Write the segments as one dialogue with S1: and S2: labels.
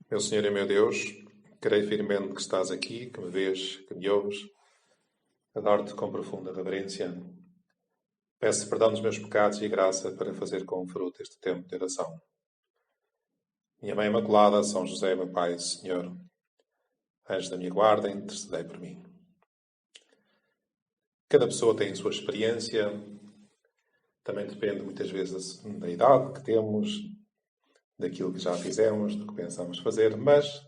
S1: Meu Senhor e meu Deus, creio firmemente que estás aqui, que me vês, que me ouves. Adoro-te com profunda reverência. Peço perdão dos meus pecados e graça para fazer com fruto este tempo de oração. Minha Mãe Imaculada, São José, meu Pai e Senhor, anjo da minha guarda, intercedei por mim. Cada pessoa tem a sua experiência, também depende muitas vezes da idade que temos, daquilo que já fizemos, do que pensamos fazer, mas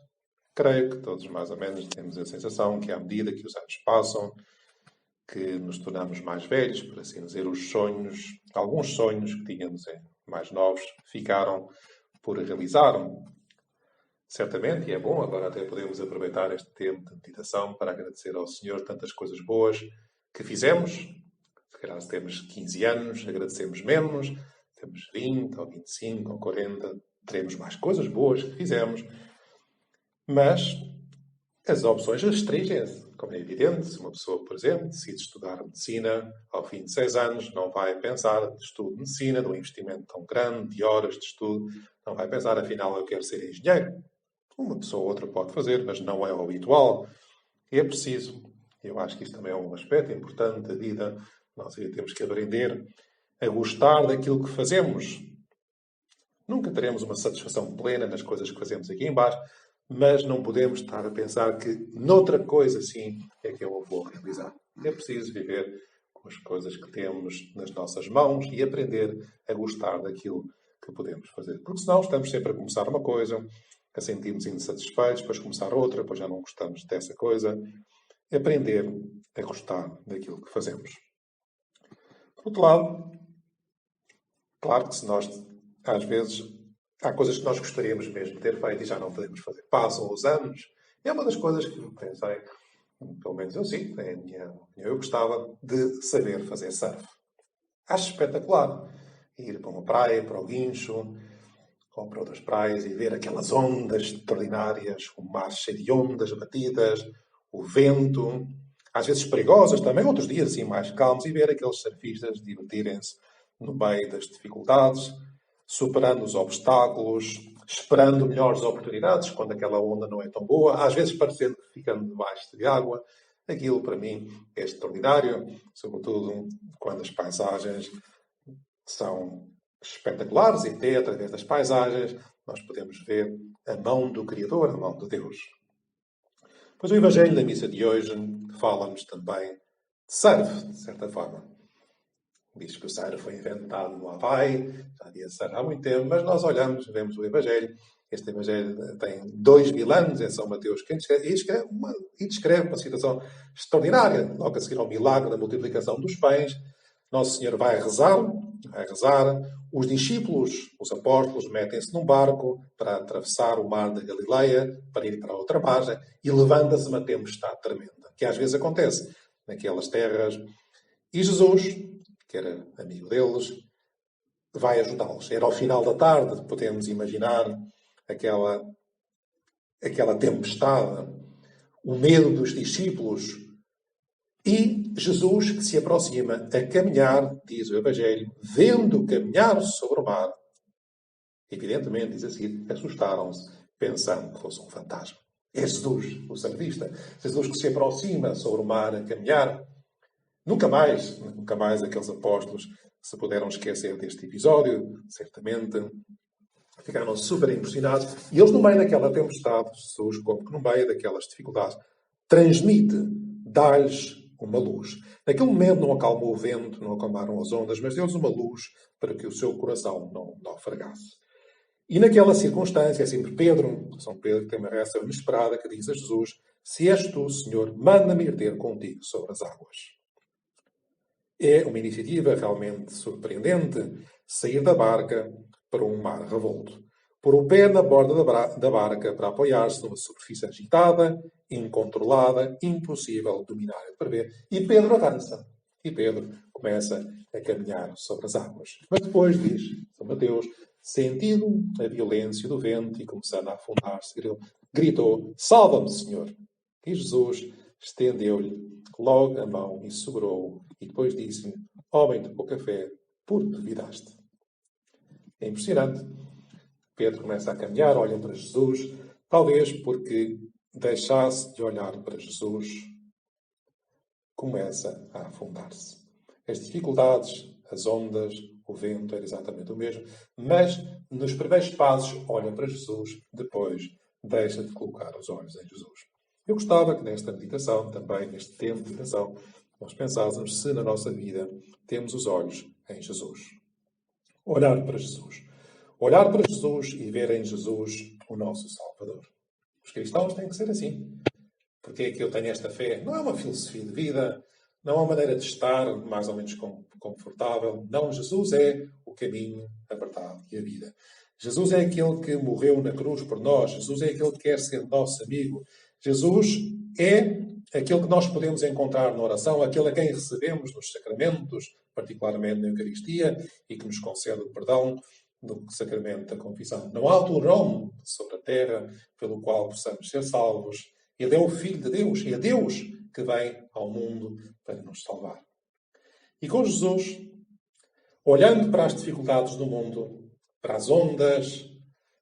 S1: creio que todos mais ou menos temos a sensação que à medida que os anos passam, que nos tornamos mais velhos, por assim dizer, os sonhos, alguns sonhos que tínhamos mais novos, ficaram por realizar. Certamente, e é bom, agora até podemos aproveitar este tempo de meditação para agradecer ao Senhor tantas coisas boas que fizemos. Se calhar se temos 15 anos, agradecemos menos, temos 20, ou 25, ou 40, teremos mais coisas boas que fizemos. Mas as opções restringem-se, como é evidente. Se uma pessoa, por exemplo, decide estudar medicina, ao fim de 6 anos, não vai pensar de estudo de medicina, de um investimento tão grande, de horas de estudo, não vai pensar, afinal, eu quero ser engenheiro. Uma pessoa ou outra pode fazer, mas não é o habitual. E é preciso, eu acho que isso também é um aspecto importante da vida, nós temos que aprender a gostar daquilo que fazemos. Nunca teremos uma satisfação plena nas coisas que fazemos aqui em baixo, mas não podemos estar a pensar que noutra coisa, sim, é que eu vou realizar. É preciso viver com as coisas que temos nas nossas mãos e aprender a gostar daquilo que podemos fazer. Porque senão estamos sempre a começar uma coisa, a sentirmos insatisfeitos, depois começar outra, depois já não gostamos dessa coisa. Aprender a gostar daquilo que fazemos. Por outro lado, claro que se nós, às vezes, há coisas que nós gostaríamos mesmo de ter feito e já não podemos fazer. Passam os anos. É uma das coisas que eu pensei, pelo menos eu sim, eu gostava de saber fazer surf. Acho espetacular. Ir para uma praia, para o Guincho, ou para outras praias e ver aquelas ondas extraordinárias, o mar cheio de ondas batidas, o vento, às vezes perigosas também, outros dias assim mais calmos, e ver aqueles surfistas divertirem-se no meio das dificuldades, superando os obstáculos, esperando melhores oportunidades quando aquela onda não é tão boa, às vezes parecendo que ficando debaixo de água. Aquilo, para mim, é extraordinário, sobretudo quando as paisagens são espetaculares e até através das paisagens nós podemos ver a mão do Criador, a mão de Deus. Pois o Evangelho da missa de hoje fala-nos também de surf, de certa forma. Diz que o surf foi inventado no Havaí, já havia surf há muito tempo, mas nós olhamos, vemos o Evangelho. Este Evangelho tem 2000 anos, é São Mateus quem descreve, e descreve uma situação extraordinária. Logo a seguir ao milagre da multiplicação dos pães, Nosso Senhor vai rezar, os discípulos, os apóstolos, metem-se num barco para atravessar o mar da Galileia, para ir para outra margem, e levanta-se uma tempestade tremenda, que às vezes acontece naquelas terras. E Jesus, que era amigo deles, vai ajudá-los. Era ao final da tarde, podemos imaginar aquela tempestade, o medo dos discípulos. E Jesus, que se aproxima a caminhar, diz o Evangelho, vendo caminhar sobre o mar, evidentemente, diz assim, assustaram-se, pensando que fosse um fantasma. É Jesus, o surfista. Jesus que se aproxima sobre o mar a caminhar. Nunca mais aqueles apóstolos se puderam esquecer deste episódio, certamente. Ficaram super impressionados. E eles, no meio daquela tempestade, Jesus, como que no meio daquelas dificuldades, transmite, dá-lhes uma luz. Naquele momento não acalmou o vento, não acalmaram as ondas, mas deu-lhes uma luz para que o seu coração não naufragasse. E naquela circunstância é sempre São Pedro, que tem uma reação inesperada, que diz a Jesus: se és tu, Senhor, manda-me ir ter contigo sobre as águas. É uma iniciativa realmente surpreendente sair da barca para um mar revolto. Pôr o pé na borda da barca para apoiar-se numa superfície agitada, incontrolada, impossível de dominar e de prever. E Pedro avança. E Pedro começa a caminhar sobre as águas. Mas depois, diz São Mateus, sentindo a violência do vento e começando a afundar-se, gritou: salva-me, Senhor! E Jesus estendeu-lhe logo a mão e segurou-o. E depois disse-lhe: homem de pouca fé, por que duvidaste? É impressionante. Pedro começa a caminhar, olha para Jesus, Talvez porque deixasse de olhar para Jesus, começa a afundar-se. As dificuldades, as ondas, o vento era exatamente o mesmo, mas nos primeiros passos olha para Jesus, depois deixa de colocar os olhos em Jesus. Eu gostava que nesta meditação, também neste tempo de meditação, nós pensássemos se na nossa vida temos os olhos em Jesus. Olhar para Jesus. Olhar para Jesus e ver em Jesus o nosso Salvador. Os cristãos têm que ser assim. Porque é que eu tenho esta fé? Não é uma filosofia de vida, não é uma maneira de estar mais ou menos confortável. Não, Jesus é o caminho, a verdade e a vida. Jesus é aquele que morreu na cruz por nós. Jesus é aquele que quer ser nosso amigo. Jesus é aquele que nós podemos encontrar na oração, aquele a quem recebemos nos sacramentos, particularmente na Eucaristia, e que nos concede o perdão no sacramento da confissão. Não há outro nome sobre a terra pelo qual possamos ser salvos. Ele é o Filho de Deus. É Deus que vem ao mundo para nos salvar. E com Jesus, olhando para as dificuldades do mundo, para as ondas,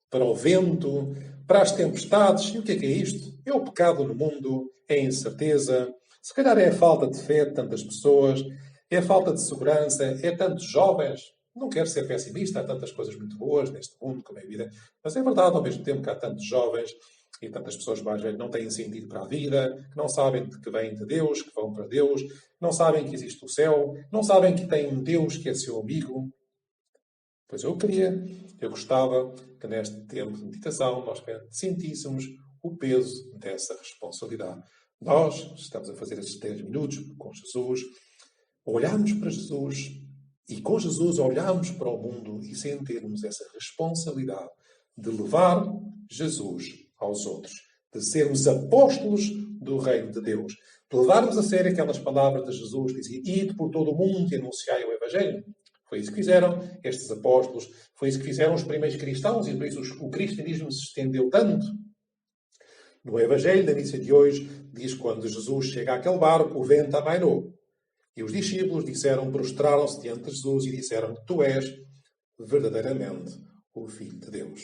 S1: para o vento, para as tempestades, e o que é isto? É o pecado no mundo, é a incerteza, se calhar é a falta de fé de tantas pessoas, é a falta de segurança, é tantos jovens. Não quero ser pessimista, há tantas coisas muito boas neste mundo como é a vida, mas é verdade ao mesmo tempo que há tantos jovens e tantas pessoas mais velhas que não têm sentido para a vida, que não sabem de que vêm de Deus, que vão para Deus, não sabem que existe o céu, não sabem que tem um Deus que é seu amigo. Pois eu gostava que neste tempo de meditação nós sentíssemos o peso dessa responsabilidade. Nós estamos a fazer estes 10 minutos com Jesus, olharmos para Jesus e com Jesus olharmos para o mundo e sentirmos essa responsabilidade de levar Jesus aos outros, de sermos apóstolos do reino de Deus, de levarmos a sério aquelas palavras de Jesus que dizia: ide por todo o mundo e anunciai o Evangelho. Foi isso que fizeram estes apóstolos, foi isso que fizeram os primeiros cristãos e por isso o cristianismo se estendeu tanto. No Evangelho da missa de hoje diz que quando Jesus chega àquele barco, o vento amainou. E os discípulos prostraram-se diante de Jesus e disseram: tu és verdadeiramente o Filho de Deus.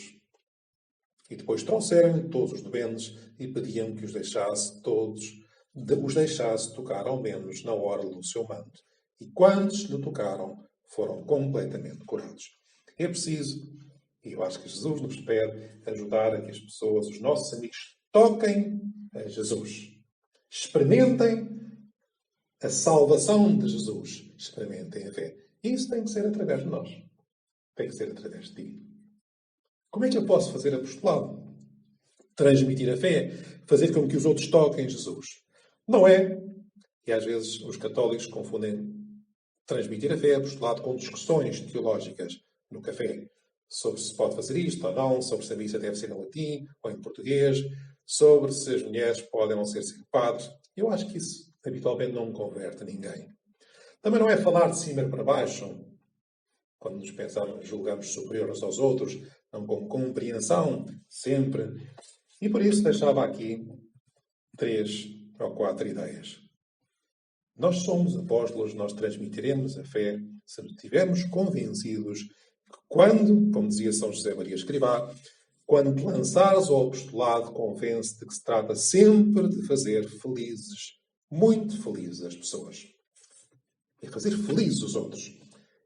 S1: E depois trouxeram-lhe todos os doentes e pediam que os deixasse tocar ao menos na orla do seu manto. E quantos lhe tocaram foram completamente curados. É preciso, e eu acho que Jesus nos pede, ajudar a que as pessoas, os nossos amigos, toquem a Jesus. Experimentem a salvação de Jesus. Experimentem a fé. Isso tem que ser através de nós. Tem que ser através de ti. Como é que eu posso fazer apostolado? Transmitir a fé, fazer com que os outros toquem Jesus. Não é, e às vezes os católicos confundem transmitir a fé, apostolado, com discussões teológicas no café. Sobre se pode fazer isto ou não, sobre se a missa deve ser em latim ou em português, sobre se as mulheres podem ou não ser padres. Eu acho que isso habitualmente não converte ninguém. Também não é falar de cima para baixo, quando nos pensamos, julgamos superiores aos outros, não com compreensão, sempre. E por isso deixava aqui 3 ou 4 ideias. Nós somos apóstolos, nós transmitiremos a fé se estivermos convencidos que quando, como dizia São José Maria Escrivá, quando te lançares ao apostolado, convence de que se trata sempre de fazer felizes, muito felizes as pessoas. É fazer felizes os outros.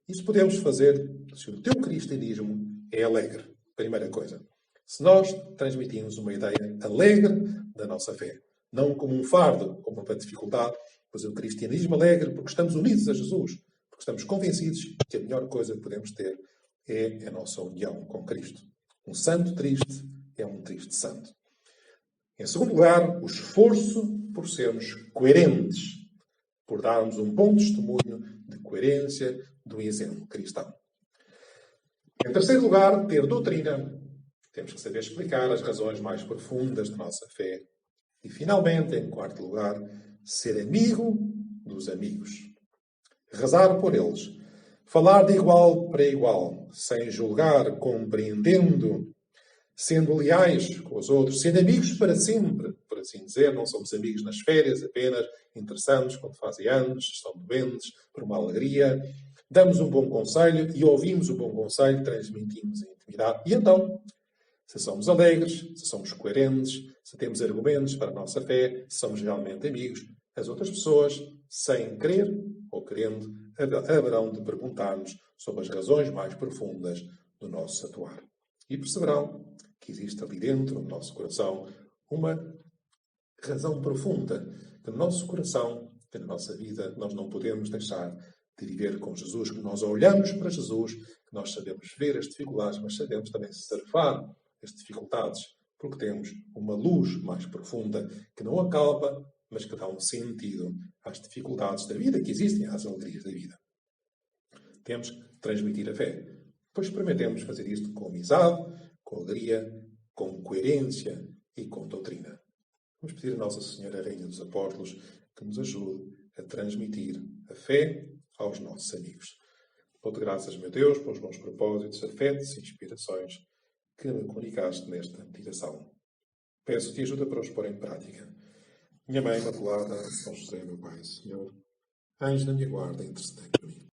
S1: Isso podemos fazer se o teu cristianismo é alegre. Primeira coisa. Se nós transmitimos uma ideia alegre da nossa fé, não como um fardo, como uma dificuldade, mas o cristianismo alegre porque estamos unidos a Jesus, porque estamos convencidos que a melhor coisa que podemos ter é a nossa união com Cristo. Um santo triste é um triste santo. Em segundo lugar, o esforço por sermos coerentes, por darmos um bom testemunho de coerência do exemplo cristão. Em terceiro lugar, ter doutrina. Temos que saber explicar as razões mais profundas da nossa fé. E, finalmente, em quarto lugar, ser amigo dos amigos. Rezar por eles. Falar de igual para igual, sem julgar, compreendendo, sendo leais com os outros, sendo amigos para sempre, por assim dizer. Não somos amigos nas férias apenas, interessamos quando fazem anos, estão doentes, por uma alegria. Damos um bom conselho e ouvimos o bom conselho, transmitimos a intimidade. E então, Se somos alegres, se somos coerentes, se temos argumentos para a nossa fé, se somos realmente amigos, as outras pessoas, sem querer ou querendo, haverão de perguntar-nos sobre as razões mais profundas do nosso atuar. E perceberão que existe ali dentro, no nosso coração, uma razão profunda que no nosso coração, que na nossa vida, nós não podemos deixar de viver com Jesus, que nós olhamos para Jesus, que nós sabemos ver as dificuldades, mas sabemos também surfar as dificuldades, porque temos uma luz mais profunda que não acalma, mas que dá um sentido às dificuldades da vida que existem, às alegrias da vida. Temos que transmitir a fé. Pois experimentemos fazer isto com amizade, com alegria, com coerência e com doutrina. Vamos pedir a Nossa Senhora, Rainha dos Apóstolos, que nos ajude a transmitir a fé aos nossos amigos. Dou-te graças, meu Deus, pelos bons propósitos, afetos e inspirações que me comunicaste nesta meditação. Peço-te ajuda para os pôr em prática. Minha Mãe Imaculada, São José, meu Pai, Senhor, anjo da minha guarda, intercedei por mim.